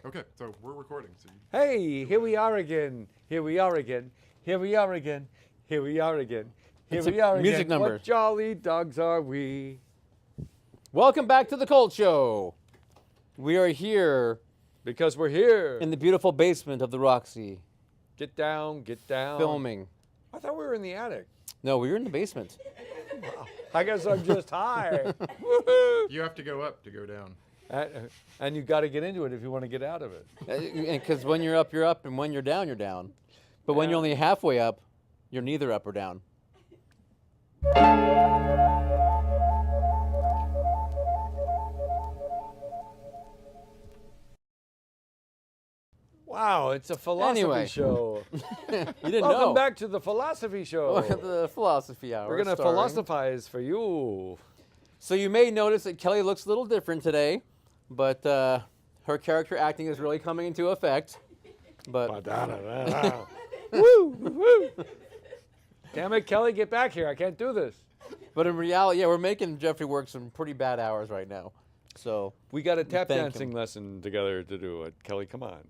Okay, so we're recording. So Hey, here we are again. Here we are again. Here we are again. Here we are again. Here It's we a are music again. number. What jolly dogs are we? Welcome back to the Cult Show. We are here Because we're here. in the beautiful basement of the Roxy, Get down, get down. filming. I thought we were in the attic. No, we were in the basement. I guess I'm just high. Woohoo. you have to go up to go down. And you got to get into it if you want to get out of it. Because when you're up, and when you're down, you're down. But when Yeah. you're only halfway up, you're neither up or down. Wow, it's a philosophy Anyway. show. You didn't Welcome know. back to the philosophy show. Welcome to the Philosophy Hour. We're going to starring- philosophize for you. So you may notice that Kelly looks a little different today, but her character acting is really coming into effect. But Woo, woo. Damn it, Kelly, get back here. I can't do this. But in reality, yeah, we're making Jeffrey work some pretty bad hours right now. So We got a tap Thank dancing him. lesson together to do it. Kelly, come on.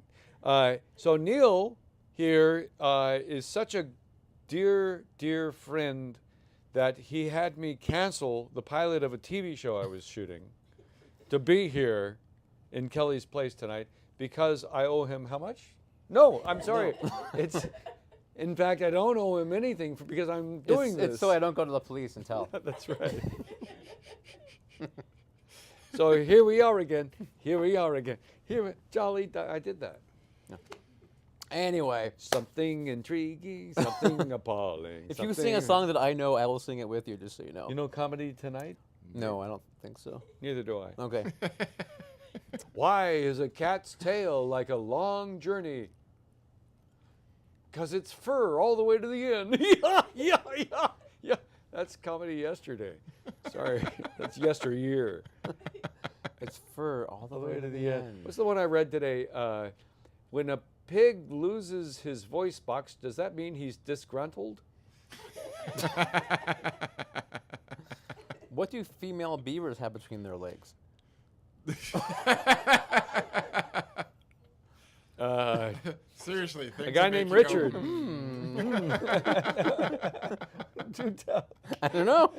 So Neil here is such a dear, dear friend that he had me cancel the pilot of a TV show I was shooting to be here in Kelly's place tonight because I owe him how much? No, I'm sorry. It's in fact I don't owe him anything because I'm doing this. it's so I don't go to the police and tell. That's right. So here we are again. Here we are again. Jolly, I did that. Anyway, Something intriguing, something appalling. if you sing a song that I know, I will sing it with you, just so you know. You know Comedy Tonight? No, I don't think so. Neither do I. Okay. Why is a cat's tail like a long journey? Because it's fur all the way to the end. Yeah. That's Comedy Yesterday. Sorry, that's yesteryear. It's fur all the way to the end. What's the one I read today? When a pig loses his voice box, does that mean he's disgruntled? What do female beavers have between their legs? Seriously, A guy named Richard. Do tell. I don't know.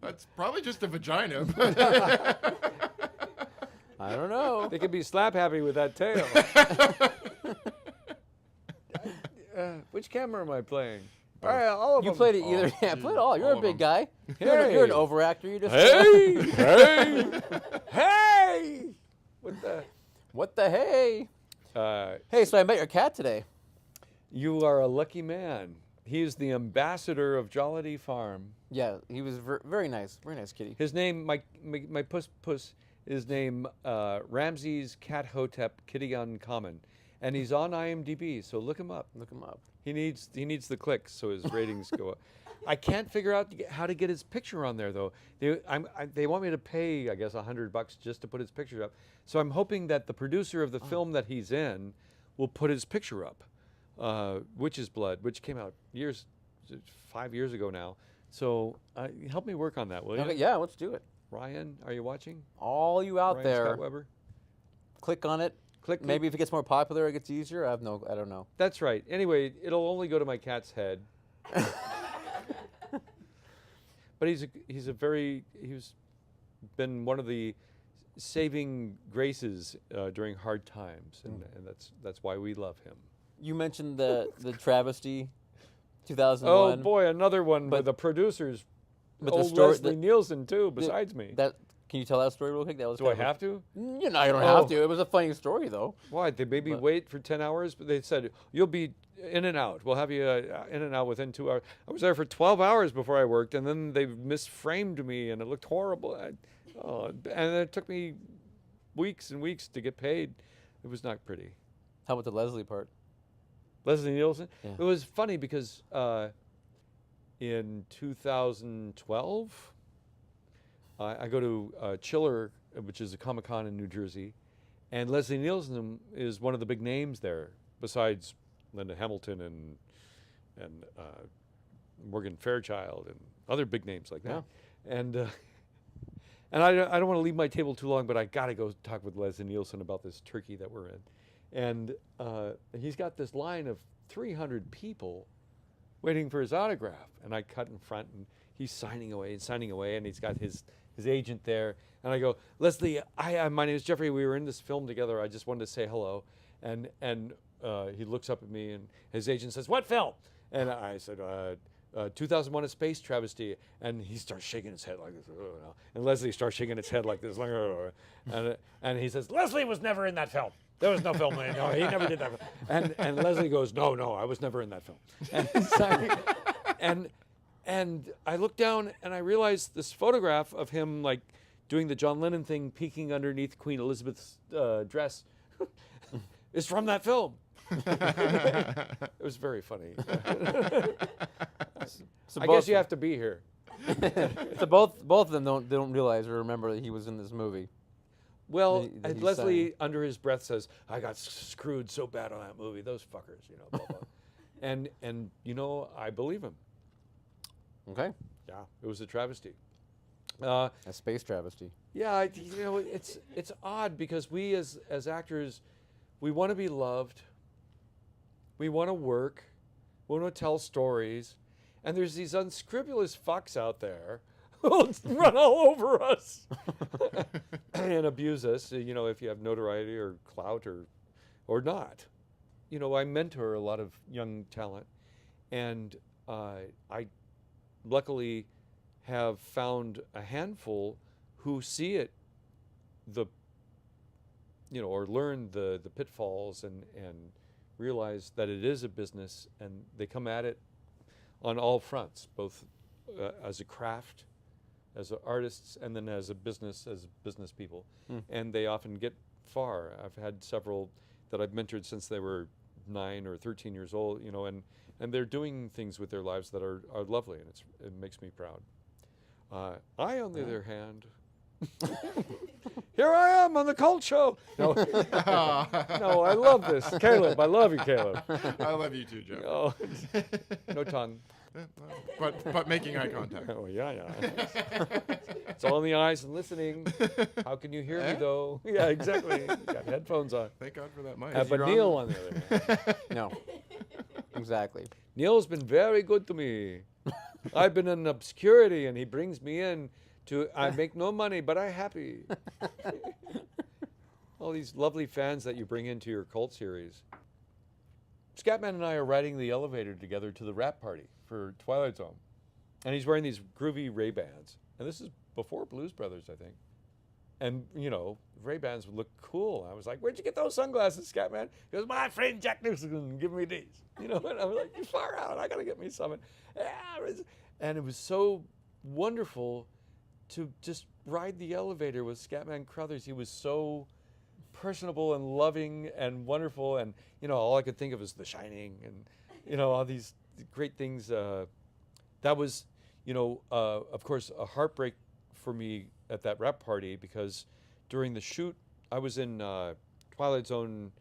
That's probably just a vagina. I don't know. They could be slap happy with that tail. Which camera am I playing? All right, all of You them. played it either. Yeah, play it all. You're all a of big them. guy. You're Hey. an overactor. You just. Hey, hey. What the hey? Uh, Hey, so I met your cat today. you are a lucky man. He's the ambassador of Jollity Farm. Yeah, he was very nice. Very nice kitty. His name, my puss is named Ramses Cat Hotep Kitty Uncommon, and he's on IMDb. So look him up. Look him up. He needs the clicks so his ratings go up. I can't figure out how to get his picture on there though. They want me to pay I guess $100 just to put his picture up. So I'm hoping that the producer of the film that he's in will put his picture up. Witch's Blood, which came out 5 years ago now. So help me work on that, will you? Okay, yeah, let's do it. Ryan, are you watching? All you out Ryan there, Scott Weber? click on it. Click. Maybe if it gets more popular, it gets easier. I don't know. That's right. Anyway, it'll only go to my cat's head. But he's been one of the saving graces during hard times, and that's why we love him. You mentioned the travesty, Oh 2001. boy, another one But- with the producers. But the Old story- Leslie Nielsen too, besides me. Can you tell that story real quick? That was. Do I kind of a- have to? You know, you don't Oh. have to. It was a funny story though. Why? They made me But- wait for 10 hours, but they said, you'll be in and out. We'll have you in and out within 2 hours. I was there for 12 hours before I worked, and then they misframed me, and it looked horrible. And it took me weeks and weeks to get paid. It was not pretty. How about the Leslie part? Leslie Nielsen? Yeah. It was funny because in 2012, I go to Chiller, which is a Comic-Con in New Jersey, and Leslie Nielsen is one of the big names there, besides Linda Hamilton and Morgan Fairchild and other big names like that. And I don't want to leave my table too long, but I got to go talk with Leslie Nielsen about this turkey that we're in. and he's got this line of 300 people waiting for his autograph, and I cut in front, and he's signing away, and he's got his agent there, and I go, Leslie, my name is Jeffrey. We were in this film together. I just wanted to say hello, and he looks up at me, and his agent says, "What film?" And I said, 2001: A Space Travesty, and he starts shaking his head like this, and Leslie starts shaking his head like this, and he says, "Leslie was never in that film. There was no film. No, he never did that." And Leslie goes, "No, I was never in that film." And I look down and I realize this photograph of him like doing the John Lennon thing, peeking underneath Queen Elizabeth's dress, is from that film. It was very funny. So I guess you have to be here. So both of them don't realize or remember that he was in this movie. Well, that he's Leslie, saying. under his breath, says, "I got screwed so bad on that movie. Those fuckers, blah, blah." and I believe him. Okay. Yeah, it was a travesty. A space travesty. Yeah, it's odd because we as actors, we want to be loved. We want to work. We want to tell stories, and there's these unscrupulous fucks out there who'll run all over us and abuse us. If you have notoriety or clout or not. I mentor a lot of young talent, and I luckily have found a handful who see it, or learn the pitfalls and realize that it is a business, and they come at it on all fronts, both as a craft, as artists, and then as business people. And they often get far. I've had several that I've mentored since they were 9 or 13 years old, and they're doing things with their lives that are lovely, and it makes me proud. I, on the other hand, here I am on the Cult Show. No, no, I love this. Caleb, I love you, Caleb. I love you too, Jeff. Oh, no tongue. But making eye contact. Oh, yeah. It's all in the eyes and listening. How can you hear me, though? Yeah, exactly. Got headphones on. Thank God for that mic. But Neil, on the other hand. No. Exactly. Neil's been very good to me. I've been in obscurity, and he brings me in I make no money, but I'm happy. All these lovely fans that you bring into your cult series. Scatman and I are riding the elevator together to the wrap party for Twilight Zone. And he's wearing these groovy Ray-Bans. And this is before Blues Brothers, I think. And, Ray-Bans would look cool. I was like, "Where'd you get those sunglasses, Scatman?" He goes, "My friend Jack Nixon gave me these." And I was like, "You far out. I got to get me some." And it was so wonderful to just ride the elevator with Scatman Crothers. He was so personable and loving and wonderful, and all I could think of was The Shining, and all these great things. That was, of course, a heartbreak for me at that rap party, because during the shoot I was in Twilight Zone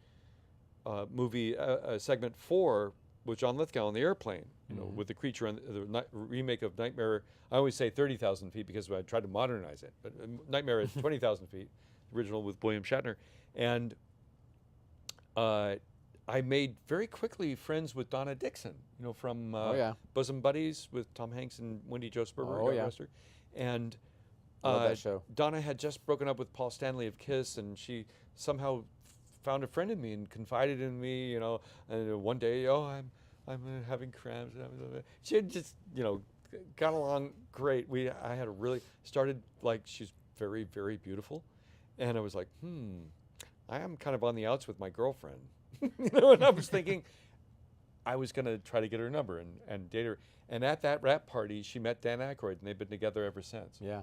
movie segment 4 with John Lithgow on the airplane, with the creature on the remake of Nightmare. I always say 30,000 feet because I tried to modernize it, but Nightmare is 20,000 feet, original with William Shatner. And I made very quickly friends with Donna Dixon, from Bosom Buddies with Tom Hanks and Wendy Jo Sperber. Oh, yeah. And love that show. Donna had just broken up with Paul Stanley of Kiss, and she somehow found a friend in me and confided in me, and one day, I'm having cramps. She just, got along great. I had started like, she's very, very beautiful. And I was like, I am kind of on the outs with my girlfriend. And I was thinking I was going to try to get her number and date her. And at that rap party, she met Dan Aykroyd, and they've been together ever since. Yeah.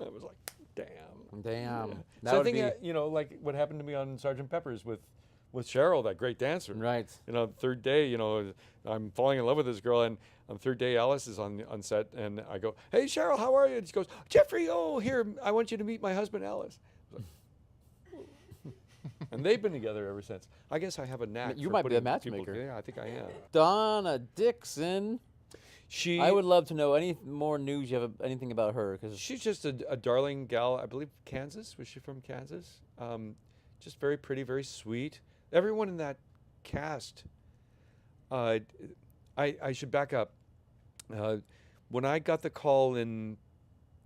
I was like, damn. Damn. Yeah. So I think, like what happened to me on Sgt. Pepper's with Cheryl, that great dancer. Right. Third day, I'm falling in love with this girl, and on third day, Alice is on set, and I go, "Hey, Cheryl, how are you?" And she goes, "Jeffrey, here, I want you to meet my husband, Alice." And they've been together ever since. I guess I have a knack. You for might be a putting matchmaker. people- Yeah, I think I am. Donna Dixon. I would love to know any more news you have anything about her, because She's just a darling gal. I believe Kansas. Was she from Kansas? Just very pretty, very sweet. everyone in that cast. I should back up. When I got the call in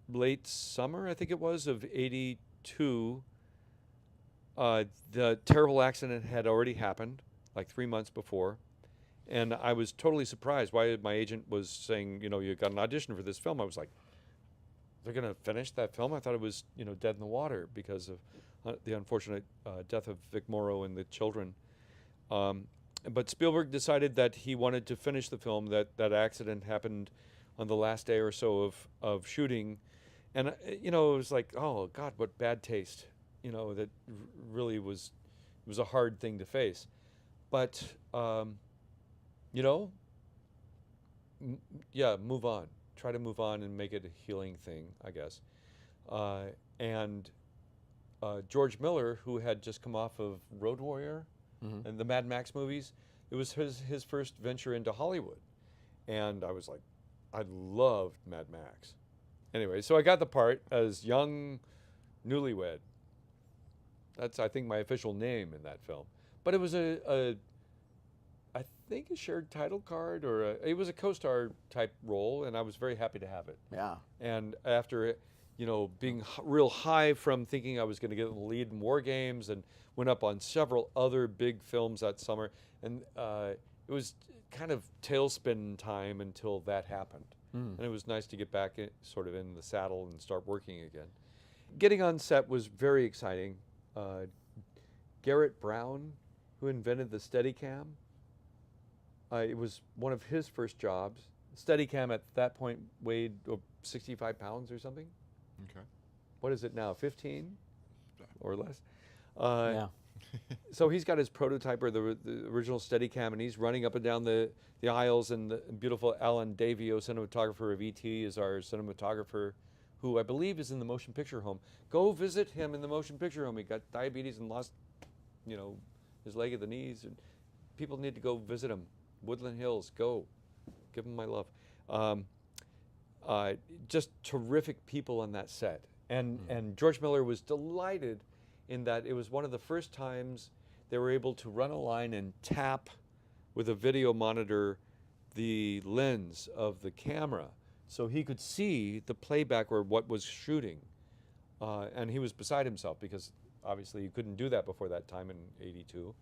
late summer, I think it was, of '82, the terrible accident had already happened, like 3 months before. And I was totally surprised why my agent was saying, you got an audition for this film. I was like, they're going to finish that film? I thought it was, dead in the water because of the unfortunate death of Vic Morrow and the children. But Spielberg decided that he wanted to finish the film. That accident happened on the last day or so of shooting. And, it was like, oh, God, what bad taste. That really was a hard thing to face. But, move on. Try to move on and make it a healing thing, I guess. And George Miller, who had just come off of Road Warrior and the Mad Max movies, it was his first venture into Hollywood. And I was like, I loved Mad Max. Anyway, so I got the part as young newlywed. That's, I think, my official name in that film. But it was I think a shared title card, or it was a co-star type role, and I was very happy to have it. Yeah. And after, being real high from thinking I was going to get the lead in War Games, and went up on several other big films that summer, and it was kind of tailspin time until that happened. And it was nice to get back sort of in the saddle and start working again. Getting on set was very exciting. Garrett Brown, who invented the Steadicam, it was one of his first jobs. Steadicam at that point weighed 65 pounds or something. Okay. What is it now, 15 or less? Yeah. So he's got his prototyper, the original Steadicam, and he's running up and down the aisles, and the beautiful Alan Davio, cinematographer of E.T., is our cinematographer, who I believe is in the motion picture home. Go visit him in the motion picture home. He got diabetes and lost, his leg at the knees. And people need to go visit him. Woodland Hills, go. Give him my love. Just terrific people on that set. And George Miller was delighted in that it was one of the first times they were able to run a line and tap with a video monitor the lens of the camera, so he could see the playback or what was shooting. And he was beside himself because obviously you couldn't do that before that time in '82.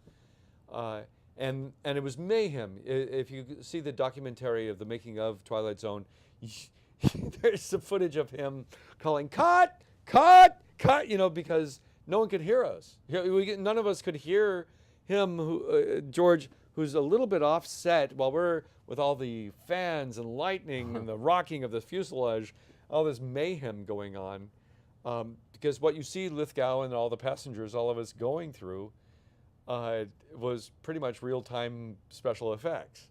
And it was mayhem. If you see the documentary of the making of Twilight Zone, there's some footage of him calling, cut, cut, cut, because no one could hear us. None of us could hear him, George, who's a little bit offset while we're with all the fans and lightning and the rocking of the fuselage, all this mayhem going on. Because what you see Lithgow and all the passengers, all of us going through, was pretty much real-time special effects.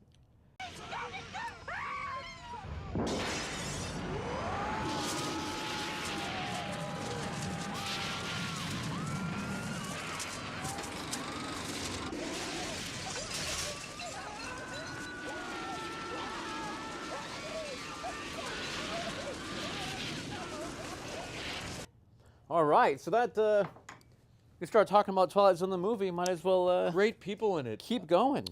All right, so that we start talking about Twilight Zone the movie. Might as well Great people in it. keep going.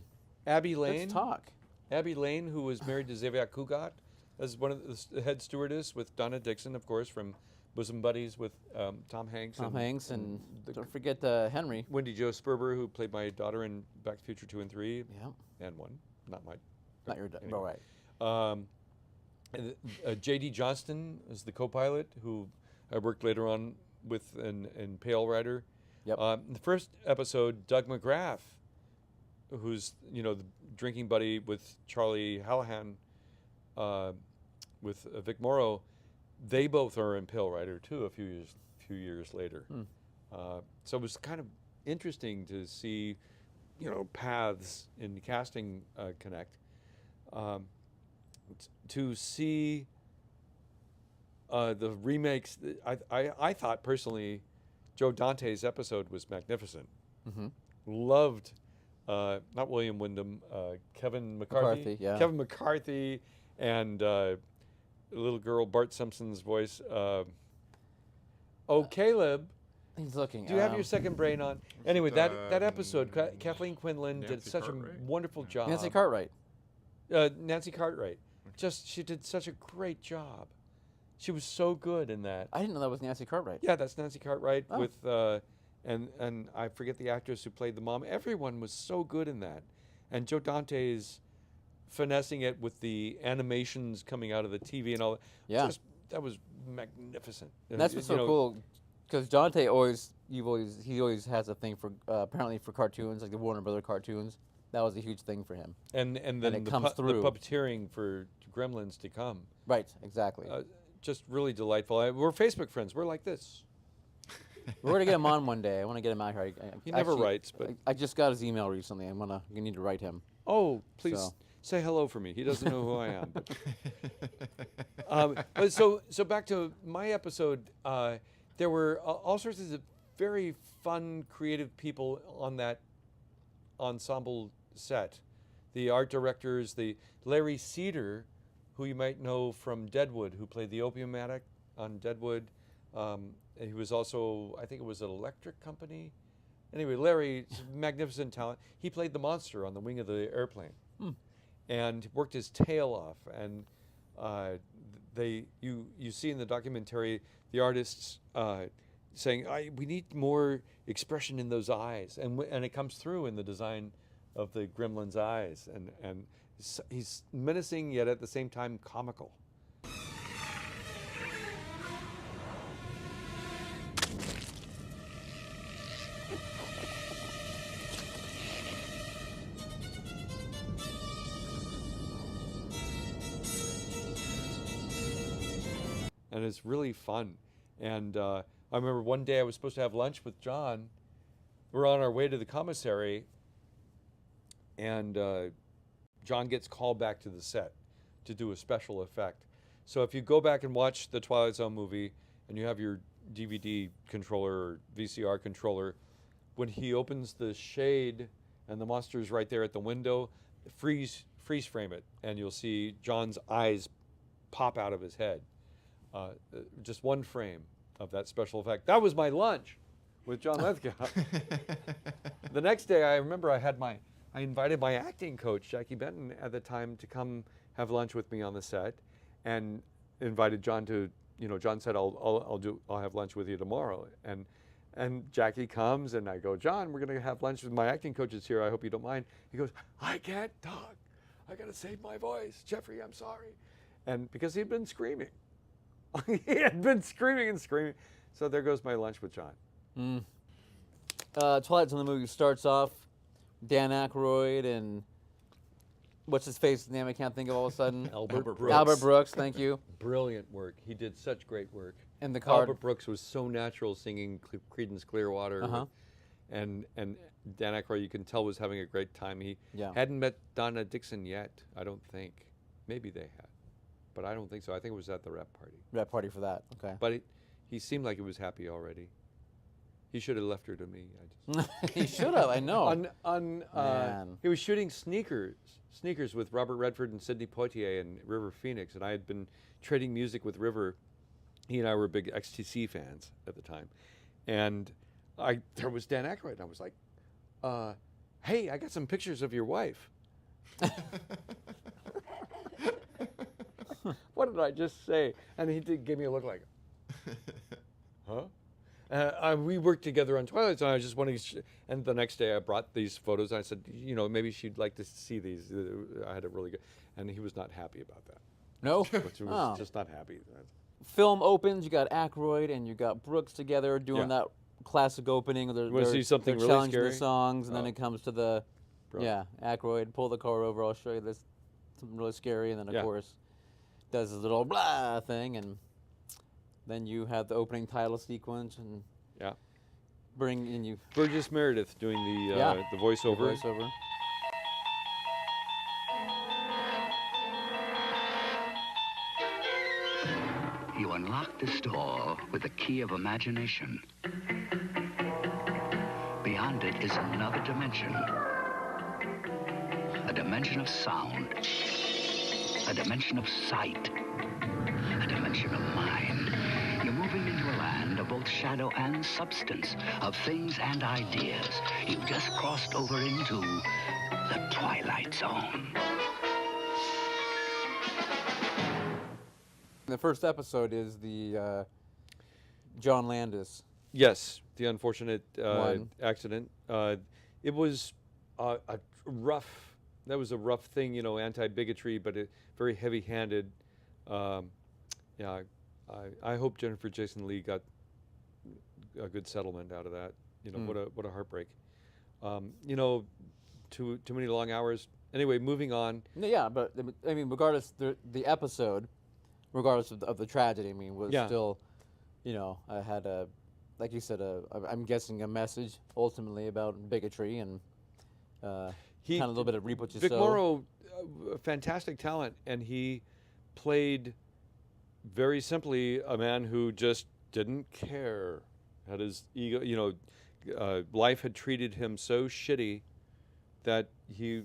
Abby Lane. Let's talk. Abby Lane, who was married to Xavier Cugat, as one of the head stewardess with Donna Dixon, of course, from Bosom Buddies with Tom Hanks. Tom Hanks and don't forget Henry. Wendy Jo Sperber, who played my daughter in Back to the Future 2 and 3. Yeah. And 1. Not my. Not your daughter. Anyway. Right. J.D. Johnston is the co-pilot, who I worked later on with in Pale Rider. Yep. The first episode, Doug McGrath, who's the drinking buddy with Charlie Hallahan, with Vic Morrow, they both are in Pale Rider too. A few years later. So it was kind of interesting to see, paths in casting connect. To see the remakes, I thought personally, Joe Dante's episode was magnificent. Loved, not William Wyndham, Kevin McCarthy. Yeah. Kevin McCarthy and little girl Bart Simpson's voice. Caleb, He's looking. Do you have your second brain on? Anyway, that episode, Kathleen Quinlan did Nancy such Cartwright? a wonderful job. Nancy Cartwright. Nancy Cartwright. She did such a great job. She was so good in that. I didn't know that was Nancy Cartwright. Yeah, that's Nancy Cartwright Oh. with, and I forget the actress who played the mom. Everyone was so good in that. And Joe Dante's finessing it with the animations coming out of the TV and all. Yeah. That was magnificent. And that's what's so cool, because Dante he always has a thing for apparently for cartoons, like the Warner Brother cartoons. That was a huge thing for him. And then it the, comes the through. puppeteering for Gremlins to come. Right, exactly. Just really delightful. We're Facebook friends. We're like this. We're gonna get him on one day. I want to get him out here. He never writes, but I just got his email recently. You need to write him. oh, please So. say hello for me. He doesn't know who I am. But so back to my episode. There were all sorts of very fun, creative people on that ensemble set. The art directors, the Larry Cedar, who you might know from Deadwood, who played the opium addict on Deadwood. He was also, I think it was an electric company. Anyway, Larry, magnificent talent. He played the monster on the wing of the airplane, and worked his tail off. And you see in the documentary the artists saying, "We need more expression in those eyes," and it comes through in the design of the Gremlin's eyes. And he's menacing yet at the same time comical. And it's really fun. And I remember one day I was supposed to have lunch with John. We're on our way to the commissary, and John gets called back to the set to do a special effect. So if you go back and watch the Twilight Zone movie, and you have your DVD controller or VCR controller, when he opens the shade and the monster's right there at the window, freeze frame it, and you'll see John's eyes pop out of his head. Just one frame of that special effect. That was my lunch with John Lithgow. The next day, I remember I invited my acting coach, Jackie Benton, at the time to come have lunch with me on the set, and invited John to, John said, I'll have lunch with you tomorrow. And Jackie comes, and I go, John, we're going to have lunch with my acting coaches here. I hope you don't mind. He goes, I can't talk. I got to save my voice. Jeffrey, I'm sorry. And because he'd been screaming. He had been screaming and screaming. So there goes my lunch with John. Twilight Zone the movie starts off, Dan Aykroyd and what's his face name I can't think of all of a sudden. Albert Brooks. Albert Brooks, thank you. Brilliant work. He did such great work. And the card. Albert Brooks was so natural singing Creedence Clearwater. Uh-huh. And Dan Aykroyd, you can tell, was having a great time. He Yeah. hadn't met Donna Dixon yet, I don't think. Maybe they had, but I don't think so. I think it was at the rep party. Rep party for that. Okay. But he seemed like he was happy already. He should have left her to me. He should have. I know. Man. He was shooting Sneakers with Robert Redford and Sidney Poitier and River Phoenix, and I had been trading music with River. He and I were big XTC fans at the time, and there was Dan Aykroyd, and I was like, "Hey, I got some pictures of your wife." What did I just say? And he did give me a look like, huh? We worked together on Twilight Zone. I just wanted and the next day I brought these photos. And I said, maybe she'd like to see these. I had a really good, and he was not happy about that. No? Which was just not happy. Film opens, you got Aykroyd and you got Brooks together doing that classic opening. You want to see something really challenging scary? the songs, and then Oh. it comes to the, Brilliant. Aykroyd, pull the car over, I'll show you this, something really scary, and then of Yeah. course, does his little blah thing, and then you have the opening title sequence, and bring in you Burgess Meredith doing the voiceover. voiceover. You unlock this door with the key of imagination. Beyond it is another dimension. A dimension of sound. A dimension of sight. A dimension of mind. You're moving into a land of both shadow and substance, of things and ideas. You've just crossed over into the Twilight Zone. The first episode is the John Landis. Yes, the unfortunate One. accident. It was a rough. That was a rough thing, anti-bigotry, but very heavy-handed. Yeah, I hope Jennifer Jason Leigh got a good settlement out of that. What a heartbreak. Too many long hours. Anyway, moving on. No, yeah, but I mean, regardless, the episode, regardless of the tragedy, I mean, was still, I had like you said, I'm guessing a message ultimately about bigotry and kind of a little bit of reap what you Vic sow. Morrow, fantastic talent, and he played very simply a man who just didn't care. Had his ego, life had treated him so shitty that he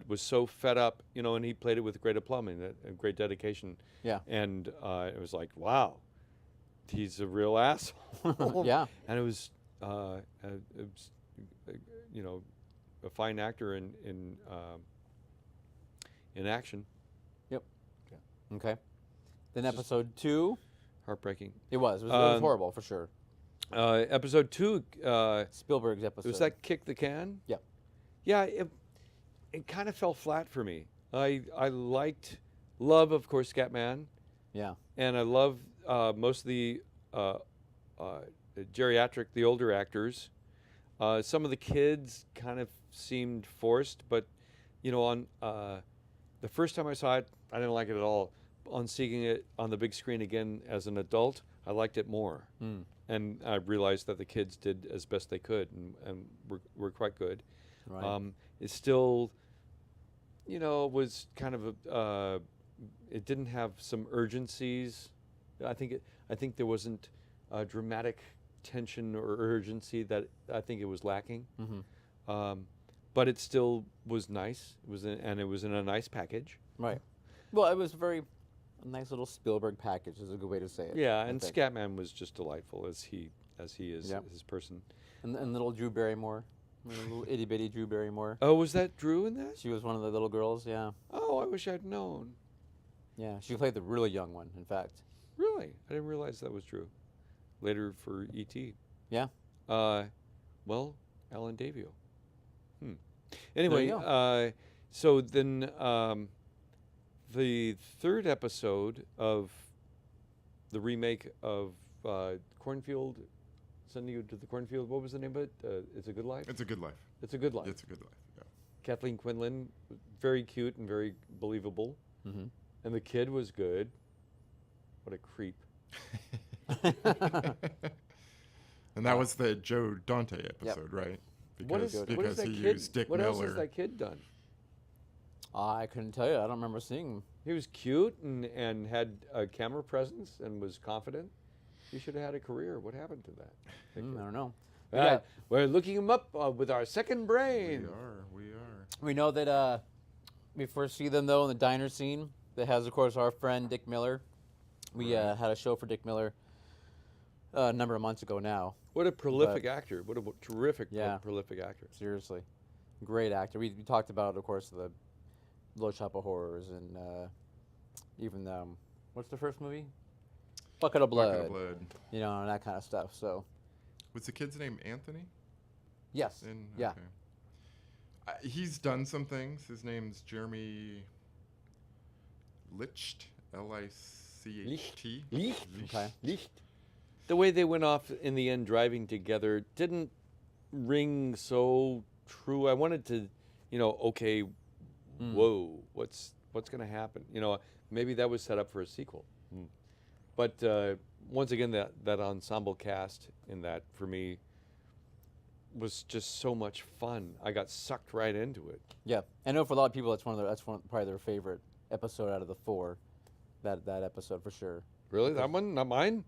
was so fed up, and he played it with great aplomb and great dedication. Yeah. And it was like, wow, he's a real asshole. Yeah. And it was a fine actor in action. Yep. Okay. Then episode 2. Heartbreaking. It was horrible for sure. Episode 2. Spielberg's episode. Was that Kick the Can? Yep. Yeah. It kind of fell flat for me. I love, of course, Scatman, Yeah. and I love most of the geriatric, the older actors. Some of the kids kind of seemed forced, but on the first time I saw it, I didn't like it at all. On seeing it on the big screen again as an adult, I liked it more. And I realized that the kids did as best they could and were quite good. Right. It still, was kind of it didn't have some urgencies. I think there wasn't dramatic tension or urgency that I think it was lacking. Mm-hmm. But it still was nice. It was in a nice package. Right. Well, it was a nice little Spielberg package is a good way to say it. Yeah, I and think. Scatman was just delightful as he is Yep. his person. And little Drew Barrymore, little itty bitty Drew Barrymore. Oh, was that Drew in that? She was one of the little girls. Yeah. Oh, I wish I'd known. Yeah. She played the really young one. In fact. Really? I didn't realize that was Drew. Later for E.T. Yeah. Well, Alan Davio. Anyway, you so then the third episode of the remake of Cornfield, Sending You to the Cornfield, what was the name of it? It's a Good Life? It's a Good Life. It's a Good Life. It's a Good Life. Yeah. Kathleen Quinlan, very cute and very believable. Mm-hmm. And the kid was good. What a creep. And that was the Joe Dante episode, right? What is Because that he kid? used Dick what Miller. else has that kid done? I couldn't tell you. I don't remember seeing him. He was cute and had a camera presence and was confident. He should have had a career. What happened to that? I don't know. We're looking him up with our second brain. We are. We know that we first see them though in the diner scene that has, of course, our friend Dick Miller. We had a show for Dick Miller a number of months ago now. What a prolific actor. What a terrific, prolific actor. Seriously, great actor. We talked about, of course, the Little Shop of Horrors and even what's the first movie? Bucket of Blood. Bucket of Blood. And that kind of stuff. So. Was the kid's name Anthony? Yes. Yeah. Okay. He's done some things. His name's Jeremy Licht. Licht. Licht. Okay. Licht. The way they went off in the end driving together didn't ring so true. I wanted to, okay, whoa, what's going to happen? Maybe that was set up for a sequel. But once again, that ensemble cast in that, for me, was just so much fun. I got sucked right into it. Yeah, I know for a lot of people that's probably their favorite episode out of the 4. That episode for sure. Really? That one? Not mine?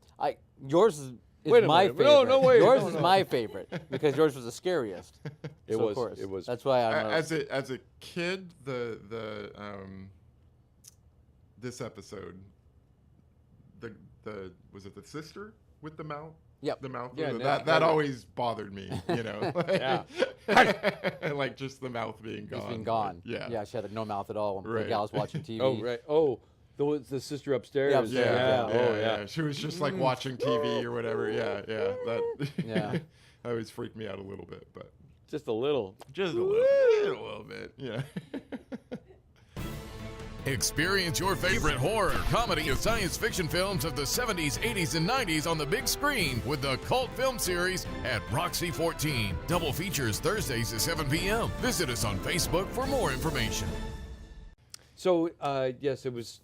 Yours is Wait a my minute. favorite. No, wait. Yours No, is no. my favorite because yours was the scariest. It So, was. Of course. It was. That's why I know. As a kid, the this episode, the was it the sister with the mouth Yep. The mouth. Yeah, that always bothered me. You know. Yeah. Like just the mouth being gone. It's been gone. Yeah. Yeah, she had no mouth at all when Right. the gal was watching TV. Oh, right. Oh, the sister upstairs. Yeah, Yeah, upstairs. yeah, Oh, yeah. She was just like watching TV or whatever. Yeah. That. Yeah. that always freaked me out a little bit, but Just a little. just a little bit. Yeah. Experience your favorite horror, comedy, and science fiction films of the 70s, 80s, and 90s on the big screen with the Cult Film Series at Roxy 14. Double features Thursdays at 7 p.m. Visit us on Facebook for more information. So, yes, it was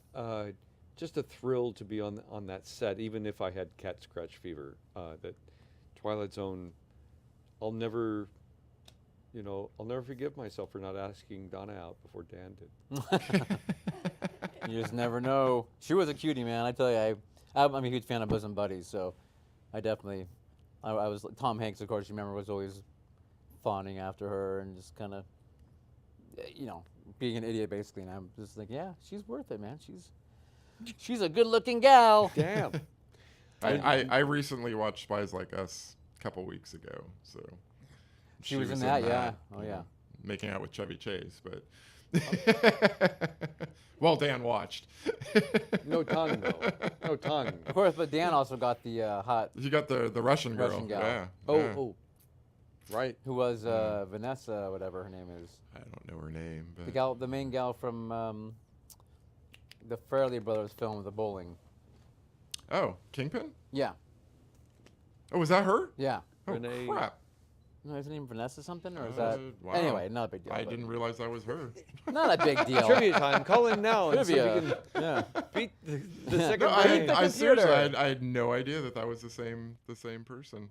just a thrill to be on that set, even if I had cat scratch fever. That Twilight Zone, I'll never forgive myself for not asking Donna out before Dan did. You just never know. She was a cutie, man. I tell you, I'm a huge fan of Bosom Buddies, so I definitely, I was, Tom Hanks, of course, you remember, was always fawning after her and just kind of, being an idiot, basically. And I'm just like, yeah, she's worth it, man. She's a good-looking gal. Damn. I recently watched Spies Like Us a couple weeks ago, so She was in that, yeah. Oh, yeah. Making out with Chevy Chase, but well, Dan watched. No tongue, though. No tongue. Of course, but Dan also got the hot, You got the Russian girl. Russian gal. Yeah. Oh, yeah. oh. Right. who was Vanessa, whatever her name is. I don't know her name, but The main gal from the Farrelly Brothers film, The Bowling. oh, Kingpin. Yeah, Oh, was that her? yeah. Oh Renee- crap! No, is her name Vanessa something, or is that? Wow. Anyway, not a big deal. I but didn't realize that was her. Not a big deal. Trivia time. Call in now and see if you Trivia. Yeah. can beat the second No, brain. I seriously, computer. I had no idea that was the same person.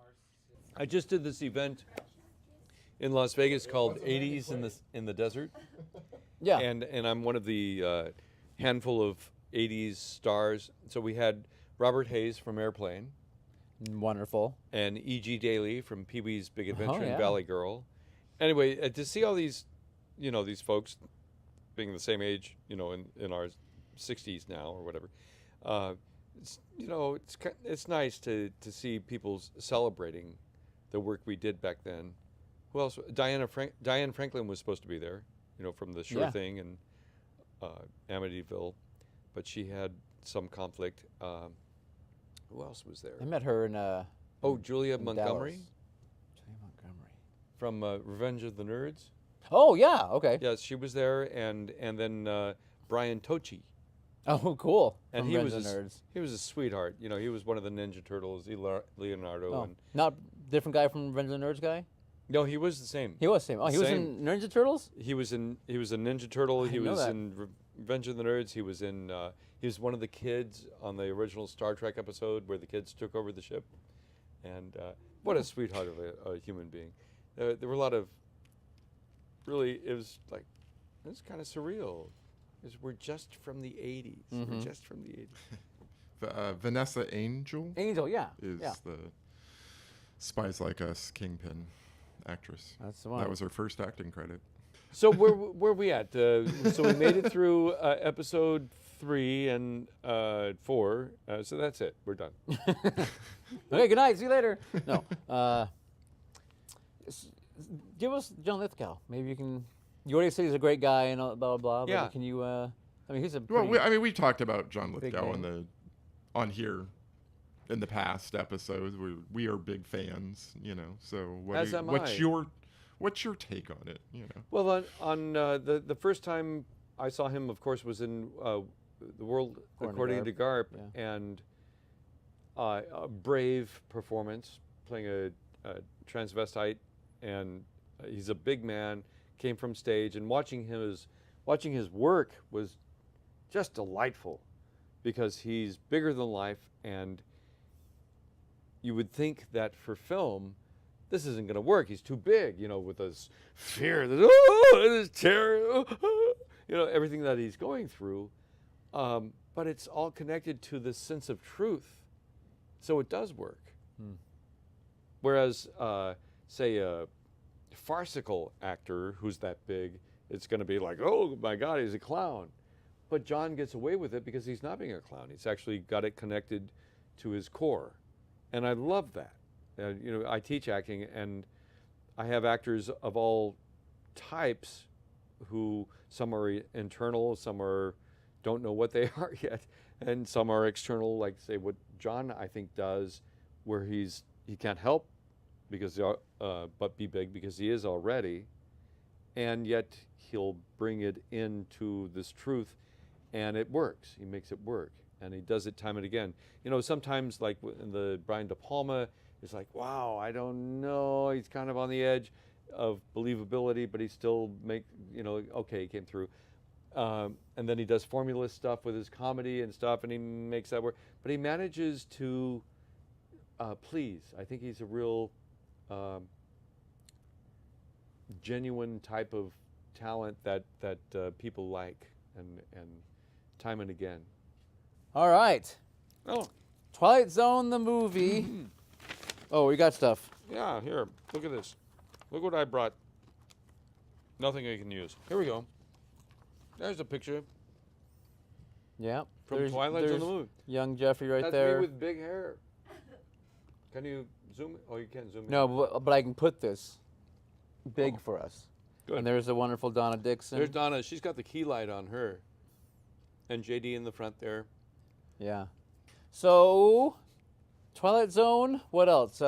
I just did this event in Las Vegas called 80s in the Desert. Yeah. And I'm one of the handful of 80s stars. So we had Robert Hayes from Airplane Wonderful. and E.G. Daly from Pee-wee's Big Adventure yeah. and Valley Girl. Anyway, to see all these, these folks being the same age, in our 60s now or whatever, it's nice to see people celebrating the work we did back then. Who else? Diane Franklin was supposed to be there, from the Sure Yeah. Thing and Amityville, but she had some conflict. Who else was there? I met her in Julia in Montgomery Dallas. Julia Montgomery. from Revenge of the Nerds. Oh yeah. Okay. Yes, she was there, and then Brian Tochi. Oh, cool. And From he Revenge was of the a, Nerds. he was a sweetheart. He was one of the Ninja Turtles, Leonardo. Oh, And not different guy from Revenge of the Nerds guy. no, he was the same. He was same. Oh, he was Same. in Ninja Turtles. He was a Ninja Turtle. He didn't know was that. in Revenge of the Nerds. He was in. He was one of the kids on the original Star Trek episode where the kids took over the ship. And what a sweetheart of a human being. There were a lot of. Really, it was kind of surreal. We're just from the 80s. We're just from the 80s. Vanessa Angel Angel. Yeah. is Yeah. the Spies Like Us Kingpin actress. That's the one. That was her first acting credit. So where are we at? So we made it through episode 3 and 4. So that's it. We're done. Okay. Good night. See you later. No. Give us John Lithgow. Maybe you can. You already said he's a great guy and all, blah blah blah. Yeah. But can you? I mean, he's a. Well, pretty- we talked about John Big Lithgow name. on here in the past episodes. We are big fans, So As am what's I. what's your take on it? Well, on the first time I saw him, of course, was in The World According to Garp, and a brave performance, playing a transvestite, and he's a big man, came from stage, and watching his work was just delightful, because he's bigger than life, and you would think that for film, this isn't going to work. He's too big, with this fear, this terror, everything that he's going through. But it's all connected to this sense of truth, so it does work. Whereas, say, a farcical actor who's that big, it's going to be like, oh my God, he's a clown. But John gets away with it because he's not being a clown. He's actually got it connected to his core. And I love that. I teach acting, and I have actors of all types who some are internal, some don't know what they are yet, and some are external, like say what John I think does, where he can't help because but be big because he is already, and yet he'll bring it into this truth, and it works. He makes it work, and he does it time and again. Sometimes like in the Brian De Palma, it's like, wow, I don't know. He's kind of on the edge of believability, but he still okay, he came through. And then he does formula stuff with his comedy and stuff, and he makes that work. But he manages to please. I think he's a real genuine type of talent that people like, and time and again. All right. Oh, Twilight Zone the movie. Oh, we got stuff. yeah, here, look at this. Look what I brought. Nothing I can use. Here we go. There's a picture Yeah. from Twilight Zone The Movie. Young Jeffrey right That's there. me with big hair. Can you zoom? Oh, you can't zoom in. No, but I can put this big for us. Good. And there's the wonderful Donna Dixon. There's Donna. She's got the key light on her. And JD in the front there. Yeah. So, Twilight Zone. What else?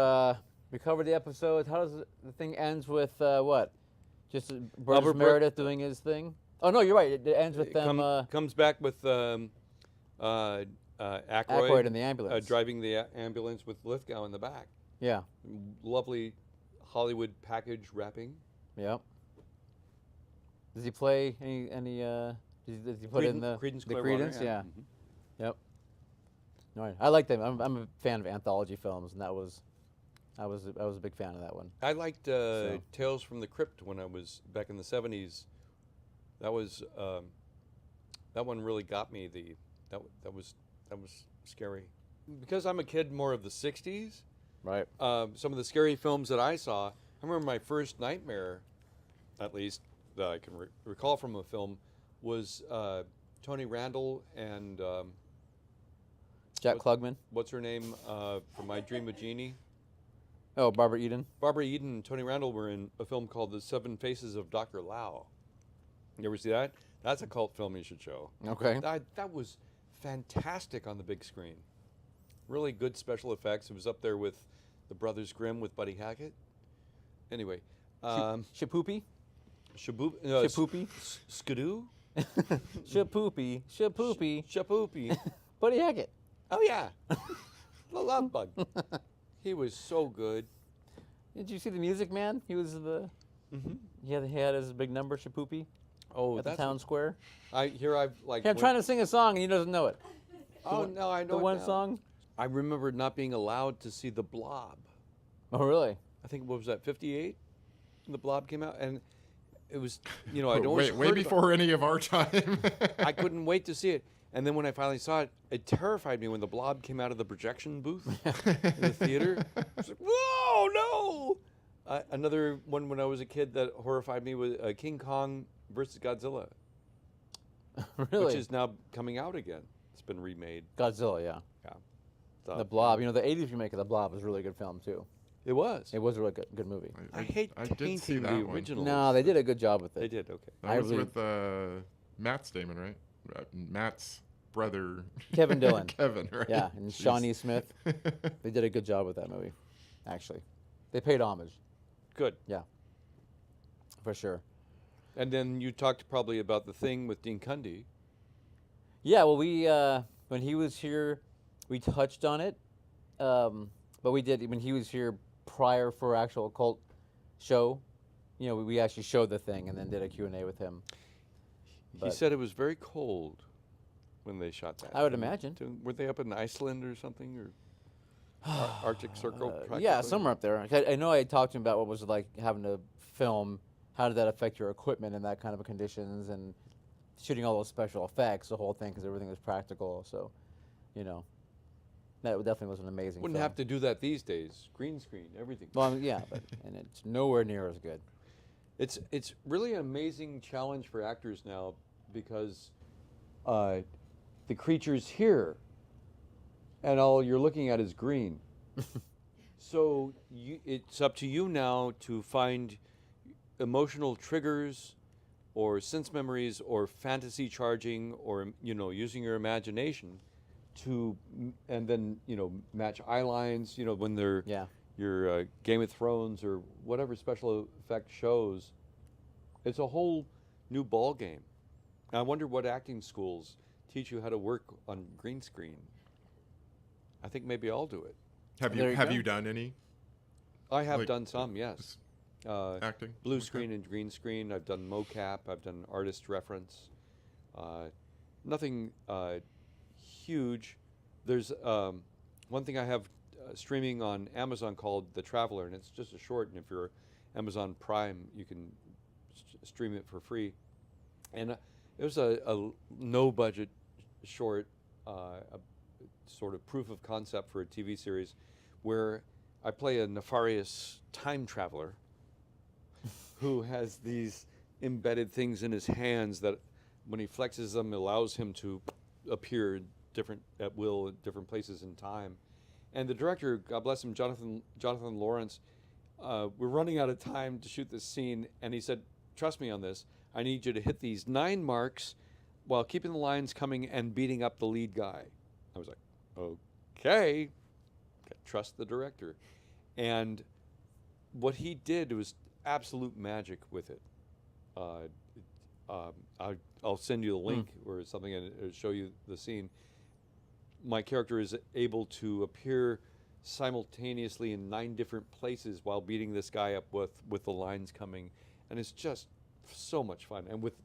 We covered the episode. How does the thing ends with what? Just Burgess Albert Meredith doing his thing. Oh no, you're right. It ends with them. Comes back with Aykroyd Aykroyd in the ambulance. driving the ambulance with Lithgow in the back. Yeah. Lovely Hollywood package wrapping. Yep. Does he play any? Does he put in the Creedence the Clearwater, Creedence? Yeah. Mhm. Yep. All right. I like them. I'm a fan of anthology films, and I was a big fan of that one. I liked Tales from the Crypt when I was back in the 70s. That was that one really got me. That was scary because I'm a kid more of the 60s. Right. Some of the scary films that I saw. I remember my first nightmare, at least that I can recall from a film, was Tony Randall and Jack Klugman. what's her name from My Dream of Jeannie. Oh, Barbara Eden. Barbara Eden and Tony Randall were in a film called The Seven Faces of Dr. Lao. You ever see that? That's a cult film you should show. Okay. That was fantastic on the big screen. Really good special effects. It was up there with The Brothers Grimm with Buddy Hackett. Anyway. Shapoopy. Shapoopy? Skidoo? Shapoopy. Shapoopy. Shapoopy. Buddy Hackett. Oh, yeah. The Love Bug. He was so good. Did you see the Music Man? He was the. He had his big number, Shapoopy, Oh, at the that's town square. I've like. Hey, I'm trying to sing a song and he doesn't know it. Oh no, I know The it one now. song. I remember not being allowed to see The Blob. Oh, really? I think what was that, 58? When The Blob came out, and it was, I'd always way heard before any of our time. I couldn't wait to see it, and then when I finally saw it, it terrified me when The Blob came out of the projection booth in the theater. I was like, whoa, no! Another one when I was a kid that horrified me was King Kong versus Godzilla, Really? which is now coming out again. It's been remade. Godzilla, yeah. So, The Blob. The 80s remake of The Blob was a really good film, too. It was. It was a really good movie. I hate I did see tainting that the one. original. No, they did a good job with it. They did, okay. That was really- with Matt's Damon, right? Matt's brother. Kevin Dillon. Kevin, right? Yeah, and Jeez. Shawnee Smith. They did a good job with that movie, actually. They paid homage, Good. for sure. And then you talked probably about The Thing with Dean Cundy. Yeah, well, we when he was here, we touched on it, but we did when he was here prior for actual cult show. We actually showed The Thing and then did a Q&A with him. He But- said it was very cold when they shot that. I would imagine. Were they up in Iceland or something, or Arctic Circle? Yeah, practically? somewhere up there. I know I talked to him about what was it like having to film. How did that affect your equipment in that kind of conditions and shooting all those special effects, the whole thing, because everything was practical. So, that definitely was an amazing. Wouldn't film. have to do that these days. Green screen, everything. Well, yeah, and it's nowhere near as good. It's really an amazing challenge for actors now because the creature's here, and all you're looking at is green. So it's up to you now to find emotional triggers or sense memories or fantasy charging or, using your imagination to, and then, match eye lines, when they're your Game of Thrones or whatever special effect shows. It's a whole new ball game. I wonder what acting schools teach you how to work on green screen. I think maybe I'll do it. Have you done any? I have done some, yes. Acting? Blue screen and green screen. I've done mocap. I've done artist reference. Nothing huge. There's one thing I have streaming on Amazon called The Traveler, and it's just a short. And if you're Amazon Prime, you can stream it for free. And it was a no-budget short, a sort of proof of concept for a TV series, where I play a nefarious time traveler who has these embedded things in his hands that, when he flexes them, allows him to appear at will at different places in time. And the director, God bless him, Jonathan Lawrence, we're running out of time to shoot this scene, and he said, "Trust me on this. I need you to hit these 9 marks while keeping the lines coming and beating up the lead guy." I was like, okay, trust the director. And what he did was absolute magic with it. I'll send you the link or something and it'll show you the scene. My character is able to appear simultaneously in 9 different places while beating this guy up with the lines coming, and it's just so much fun, and with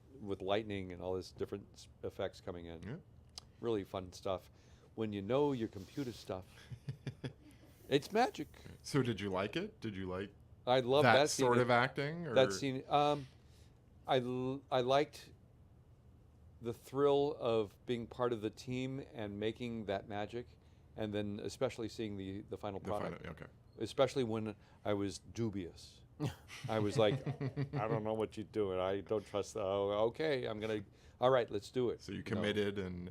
lightning and all this different effects coming in. Yeah. Really fun stuff. When you know your computer stuff, it's magic. So did you like it? Did you like I love that scene. sort of acting? Or? That scene. I liked the thrill of being part of the team and making that magic, and then especially seeing the final product. Okay. Especially when I was dubious. I was like, I don't know what you're doing. I don't trust. Okay, all right, let's do it. So you committed and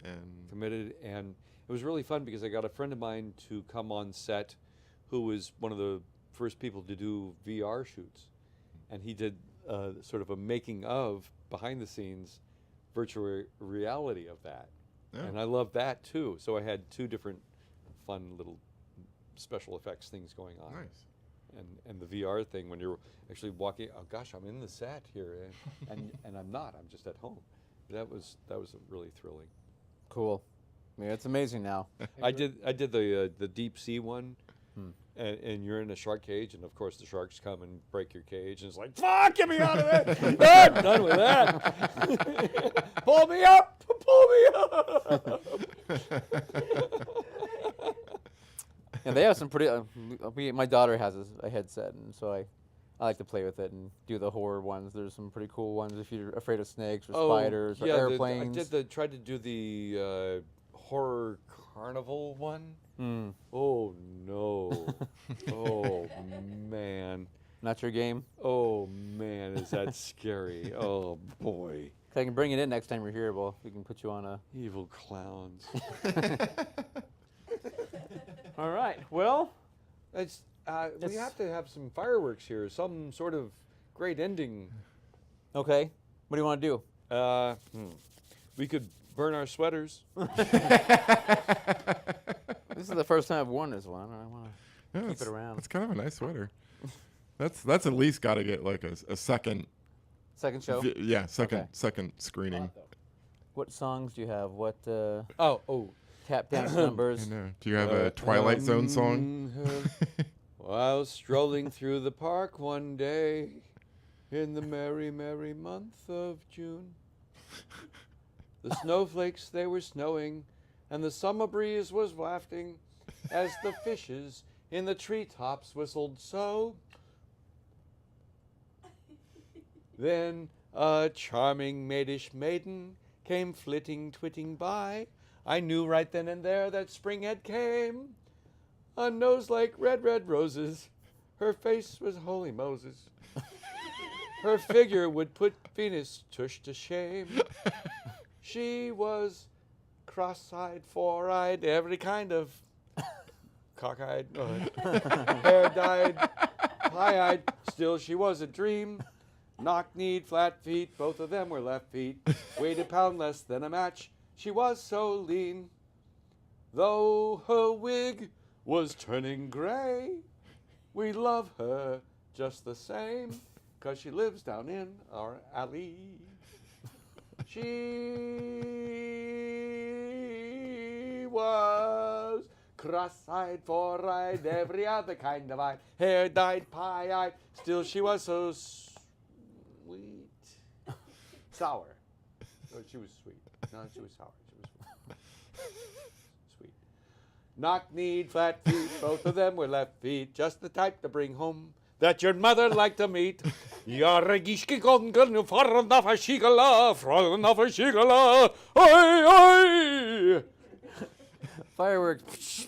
committed, and it was really fun because I got a friend of mine to come on set, who was one of the first people to do VR shoots, and he did sort of a making of behind the scenes virtual reality of that, and I love that too. So I had 2 different fun little special effects things going on. Nice. And the VR thing, when you're actually walking, oh gosh, I'm in the set here, and I'm not. I'm just at home. That was really thrilling. Cool. I mean, it's amazing now. I did the deep sea one, and you're in a shark cage, and of course the sharks come and break your cage, and it's like, fuck, get me out of there! I'm done with that. Pull me up! Pull me up! And they have some pretty. My daughter has a headset, and so I like to play with it and do the horror ones. There's some pretty cool ones if you're afraid of snakes or spiders or airplanes. I tried to do the horror carnival one. Mm. Oh no! Oh man! Not your game? Oh man, is that scary? Oh boy! I can bring it in next time you're here. Well, we can put you on a evil clowns. All right. Well, it's we have to have some fireworks here. Some sort of great ending. Okay. What do you want to do? We could burn our sweaters. This is the first time I've worn this one. I want to keep it around. It's kind of a nice sweater. That's at least got to get like a second. Second show. Second screening. What songs do you have? What? Oh. Tap dance numbers. I know. Do you have a Twilight Zone song? While strolling through the park one day in the merry, merry month of June, the snowflakes, they were snowing, and the summer breeze was wafting as the fishes in the treetops whistled so. Then a charming maidish maiden came flitting, twitting by. I knew right then and there that spring had came. A nose like red, red roses. Her face was holy Moses. Her figure would put Venus tush to shame. She was cross-eyed, four-eyed, every kind of cockeyed, hair dyed, pie-eyed. Still she was a dream. Knock-kneed, flat feet, both of them were left feet. Weighed a pound less than a match. She was so lean. Though her wig was turning gray, we love her just the same, 'cause she lives down in our alley. She was cross-eyed, four-eyed, every other kind of eye, hair dyed, pie-eyed, still she was so sweet. Sour. No, she was sweet. No, she was sour. She was sweet. Knock-kneed, flat feet, both of them were left feet, just the type to bring home that your mother liked to meet. You're a gishki gongun, foreign of a shigala, foreign of a shigala, oi, oi! Fireworks.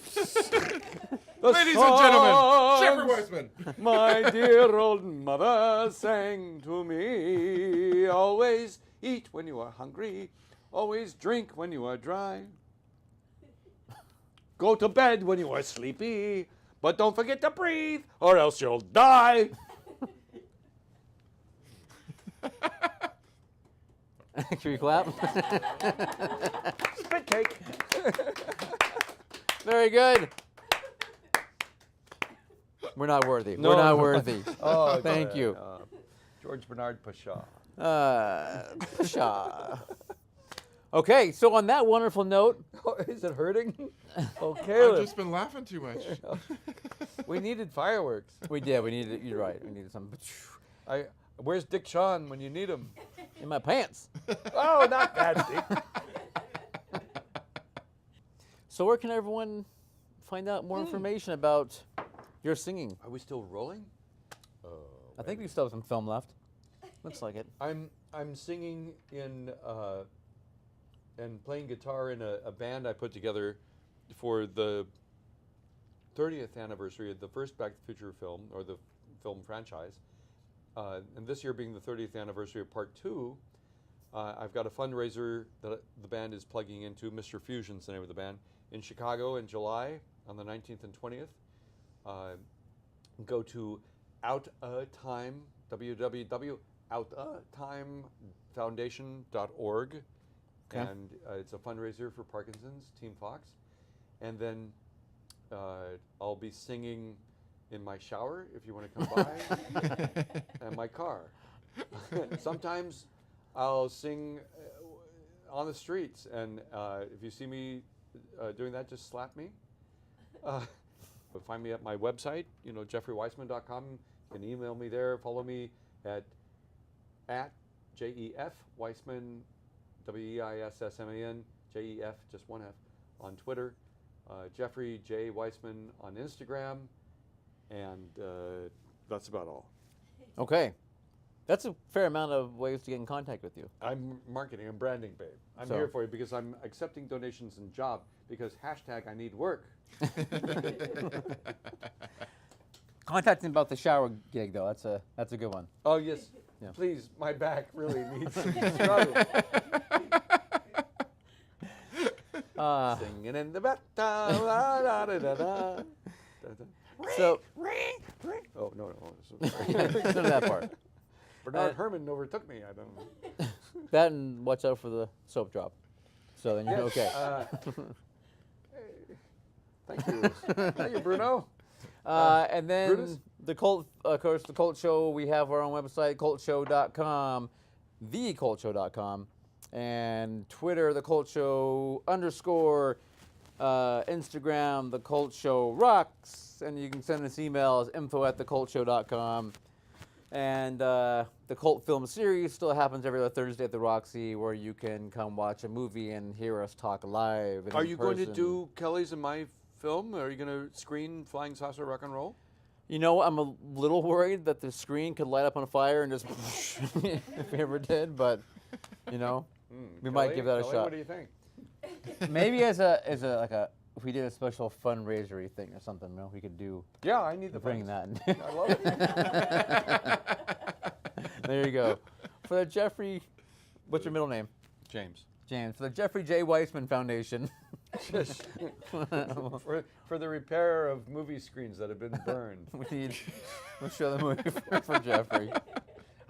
Ladies and gentlemen, Jeffrey Weissman. My dear old mother sang to me, always eat when you are hungry, always drink when you are dry. Go to bed when you are sleepy, but don't forget to breathe, or else you'll die. Can we clap? Spit cake. Very good. We're not worthy. No. We're not worthy. Oh, Thank you. George Bernard Pashaw. Pshaw. Okay, so on that wonderful note, Is it hurting? Oh, I've Caleb. just been laughing too much. We needed fireworks. we needed, you're right, we needed some Where's Dick Shawn when you need him? in my pants. Oh, not that Dick. So where can everyone find out more information about your singing? Are we still rolling? I think we still have some film left. Looks like it. I'm singing in and playing guitar in a band I put together for the 30th anniversary of the first Back to the Future film, or the film franchise. And this year being the 30th anniversary of Part 2, I've got a fundraiser that the band is plugging into. Mr. Fusion's the name of the band, in Chicago in July on the 19th and 20th. Go to outatime, www.outatimefoundation.org. Okay. And it's a fundraiser for Parkinson's, Team Fox. And then I'll be singing in my shower if you want to come by, and my car. Sometimes I'll sing on the streets, and if you see me doing that, just slap me. Find me at my website, jeffreyweissman.com. You can email me there. Follow me at JEF Weissman, WEISSMAN, JEF, just one F, on Twitter. Jeffrey J. Weissman on Instagram. And that's about all. Okay. That's a fair amount of ways to get in contact with you. I'm marketing, I'm branding, babe. I'm So- here for you because I'm accepting donations and job because hashtag I need work. Contacting about the shower gig though, that's a good one. Oh, yes. Yeah. Please, my back really needs some scrubbing. Singing in the back. So Oh, no. none of that part. Bernard Herrmann overtook me. I don't know. That and watch out for the soap drop. So then you're okay. Thank you. Thank you, Bruno. And then Brutus? the Cult, of course, the Cult Show. We have our own website, cultshow.com, thecultshow.com, and Twitter, the Cult Show _ Instagram, the Cult Show rocks, and you can send us emails, info@thecultshow.com. And the Cult Film Series still happens every other Thursday at the Roxy, where you can come watch a movie and hear us talk live. and Are in you going to person. do Kelly's and my film? Are you going to screen Flying Saucer Rock and Roll? You know, I'm a little worried that the screen could light up on fire and just if we ever did, but we might give that a Kelly, shot. What do you think? Maybe as a if we did a special fundraisery thing or something, we could do Yeah, I need the bring funds. that. I love it. There you go. For the Jeffrey, what's your middle name? James. James, for the Jeffrey J. Weissman Foundation. Just for the repair of movie screens that have been burned. We'll show the movie for Jeffrey.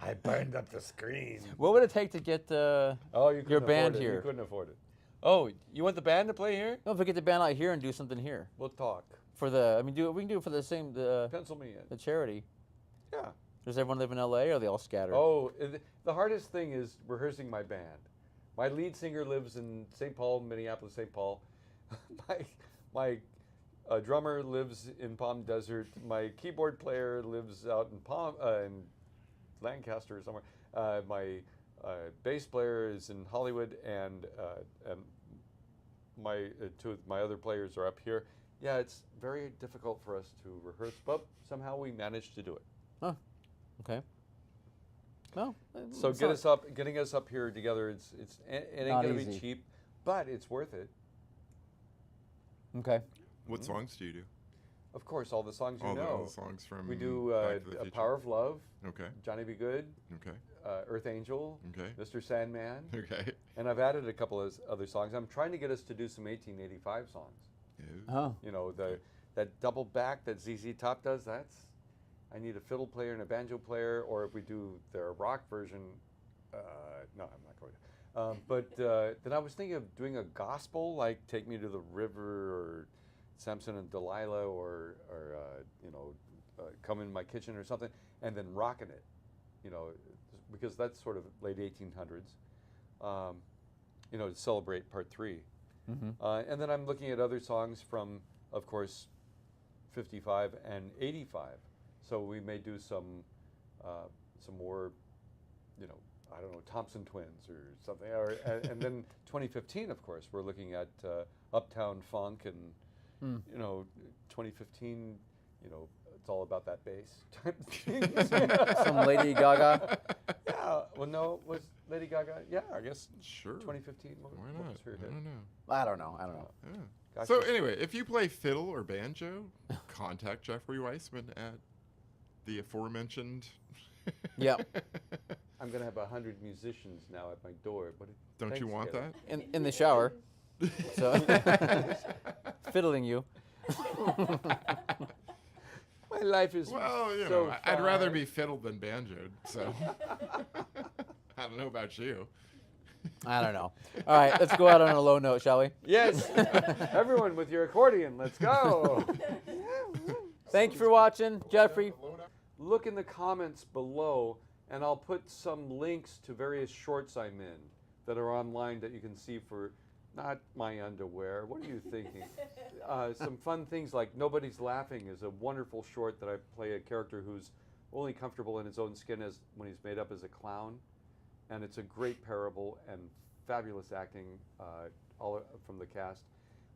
I burned up the screen. What would it take to get your band here? You couldn't afford it. Oh, you want the band to play here? No, if we get the band out here and do something here. We'll talk. We can do it for the same Pencil me in. the charity. Yeah. Does everyone live in LA or are they all scattered? Oh, the hardest thing is rehearsing my band. My lead singer lives in St. Paul, Minneapolis, St. Paul. my drummer lives in Palm Desert. My keyboard player lives out in Lancaster or somewhere. My bass player is in Hollywood, and two of my other players are up here. Yeah, it's very difficult for us to rehearse, but somehow we managed to do it. Oh, okay. Well, So getting us up here together, it ain't Not gonna be easy. cheap, but it's worth it. Okay. What songs do you do? Of course, all the songs you All know. the songs from We do Back to the Future. Power of Love, Okay. Johnny Be Good, Okay. Earth Angel, Okay. Mr. Sandman, Okay. and I've added a couple of other songs. I'm trying to get us to do some 1885 songs. Yeah. Oh, You know, that double back that ZZ Top does, I need a fiddle player and a banjo player, or if we do their rock version, no, I'm not going to. But then I was thinking of doing a gospel, like Take Me to the River, or Samson and Delilah, or Come in My Kitchen or something, and then rocking it, because that's sort of late 1800s, to celebrate part 3. Mm-hmm. And then I'm looking at other songs from, of course, 55 and 85. So we may do some more, I don't know, Thompson Twins or something. And then 2015, of course, we're looking at Uptown Funk, and 2015, it's all about that bass type thing. some Lady Gaga. Yeah. Well, no, was Lady Gaga? Yeah, I guess. Sure. 2015. Why what not? was her hit? I don't know. I don't know. Yeah. Gotcha. So anyway, if you play fiddle or banjo, contact Jeffrey Weissman at the aforementioned. Yep. I'm going to have 100 musicians now at my door. But Don't you want that? In the shower. So fiddling you. My life is Well, so I'd rather fine. be fiddled than banjoed. So I don't know about you. I don't know. All right, let's go out on a low note, shall we? Yes. Everyone with your accordion, let's go. Thank you for watching, Jeffrey. Look in the comments below, and I'll put some links to various shorts I'm in that are online that you can see for not my underwear. What are you thinking? Some fun things like Nobody's Laughing is a wonderful short that I play a character who's only comfortable in his own skin as when he's made up as a clown. And it's a great parable and fabulous acting all from the cast.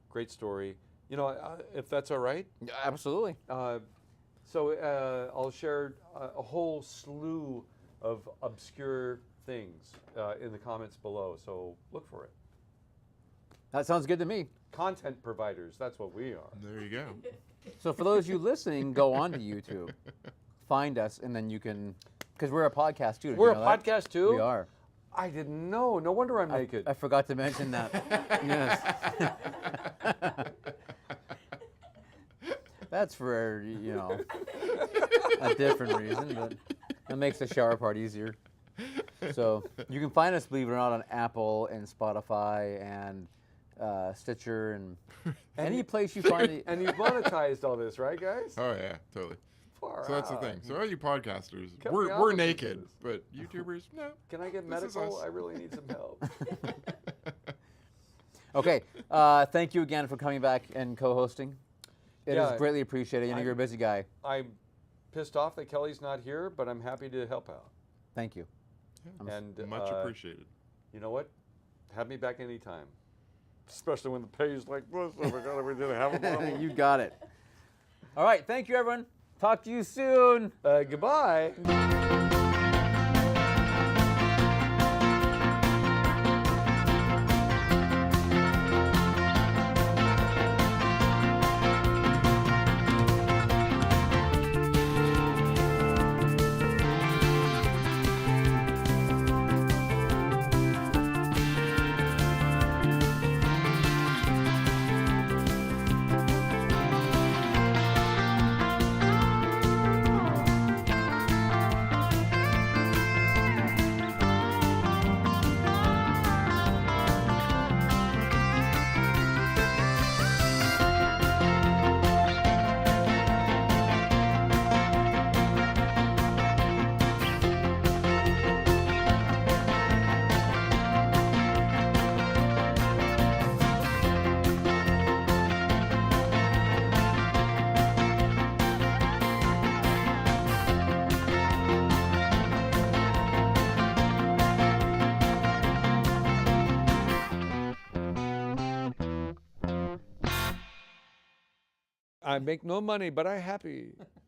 Great story. If that's all right. Absolutely. So I'll share a whole slew of obscure things in the comments below. So look for it. That sounds good to me. Content providers, that's what we are. There you go. So for those of you listening, go on to YouTube, find us, and then you can, because we're a podcast too. Did We're you a know that? podcast too? We are. I didn't know. No wonder I'm naked. I forgot to mention that. Yes. That's for, a different reason, but that makes the shower part easier. So you can find us, believe it or not, on Apple and Spotify and Stitcher and any place you find it. And you've monetized all this, right, guys? Oh yeah, totally. Far So that's the out. thing. So all you podcasters, Cut me off we're if naked, this is- but YouTubers, no. Can I get This is medical? us. I really need some help. Okay. Thank you again for coming back and co-hosting. It is Yeah, greatly appreciated. You're a busy guy. I'm pissed off that Kelly's not here, but I'm happy to help out. Thank you. And Much appreciated. You know what? Have me back anytime. Especially when the pay is like this. Oh my God, we didn't have a problem. You got it. All right. Thank you, everyone. Talk to you soon. Goodbye. I make no money, but I'm happy.